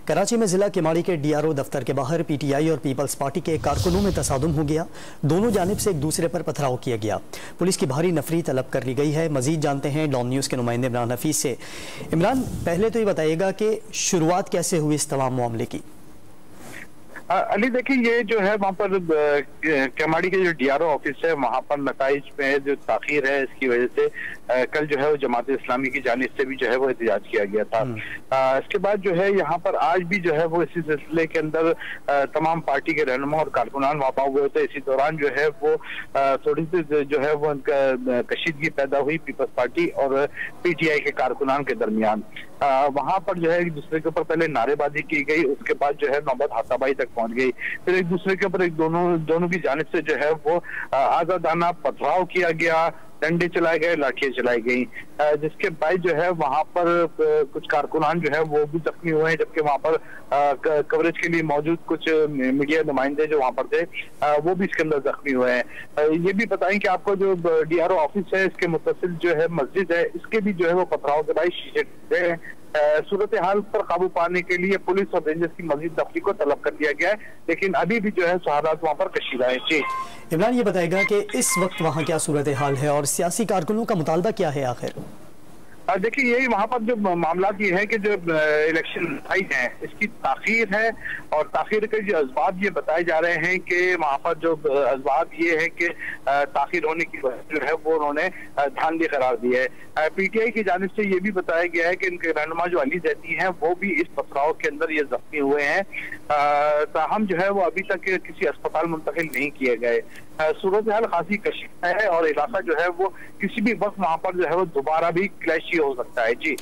कराची में जिला केमाड़ी के डीआरओ दफ्तर के बाहर पीटीआई और पीपल्स पार्टी के कारकुनों में तसादुम हो गया। दोनों जानिब से एक दूसरे पर पथराव किया गया। पुलिस की भारी नफरी तलब कर ली गई है। मजीद जानते हैं डॉन न्यूज़ के नुमाइंदे इमरान हफीज से। इमरान, पहले तो ये बताइएगा कि शुरुआत कैसे हुई इस तमाम मामले की? अली देखिए, ये जो है वहाँ पर केमाड़ी के जो डीआरओ ऑफिस है वहाँ पर नताइज में जो ताखीर है, इसकी वजह से कल जो है वो जमात इस्लामी की जानिब से भी जो है वो एहतजाज किया गया था। इसके बाद जो है यहाँ पर आज भी जो है वो इसी सिलसिले के अंदर तमाम पार्टी के रहनुमा और कारकुनान वहाँ हुए थे। इसी दौरान जो है वो थोड़ी सी जो है वो उनका कशीदगी पैदा हुई पीपल्स पार्टी और पीटीआई के कारकुनान के दरमियान। वहां पर जो है एक दूसरे के ऊपर पहले नारेबाजी की गई, उसके बाद जो है नौबत हाथापाई तक पहुंच गई। फिर एक दूसरे के ऊपर दोनों की जानिब से जो है वो आजादाना पथराव किया गया, डंडे चलाए गए, लाठियां चलाई गई, जिसके बाद जो है वहां पर कुछ कारकुनान जो है वो भी जख्मी हुए हैं, जबकि वहां पर कवरेज के लिए मौजूद कुछ मीडिया नुमाइंदे जो वहां पर थे वो भी इसके अंदर जख्मी हुए हैं। ये भी बताएं कि आपको जो डीआरओ ऑफिस है इसके मुत्तसिल जो है मस्जिद है, इसके भी जो है वो पथराव के बाद शीशे सूरत हाल पर काबू पाने के लिए पुलिस और रेंजर्स की मजीद दफ्ती को तलब कर दिया गया है, लेकिन अभी भी जो है हालात वहाँ पर कशीदा है। जी इमरान, ये बताएगा कि इस वक्त वहाँ क्या सूरत हाल है और सियासी कारकुनों का मुतालबा क्या है आखिर? देखिए, यही वहाँ पर जो मामला ये है कि जो इलेक्शन आई है इसकी ताखीर है, और ताखीर के जो असबाब ये बताए जा रहे हैं कि वहाँ पर जो असबाब ये है कि ताखीर होने की वजह जो है वो उन्होंने धांधली करार दी है। पीटीआई की जानिब से ये भी बताया गया है कि इनके रहनुमा जो अली जैदी हैं वो भी इस पथराव के अंदर ये जख्मी हुए हैं, ताहम जो है वो अभी तक किसी अस्पताल मुंतकिल नहीं किए गए। सूरत हाल खासी कशीदा है और इलाका जो है वो किसी भी वक्त वहाँ पर जो है वो दोबारा भी क्लैश हो सकता है। जी।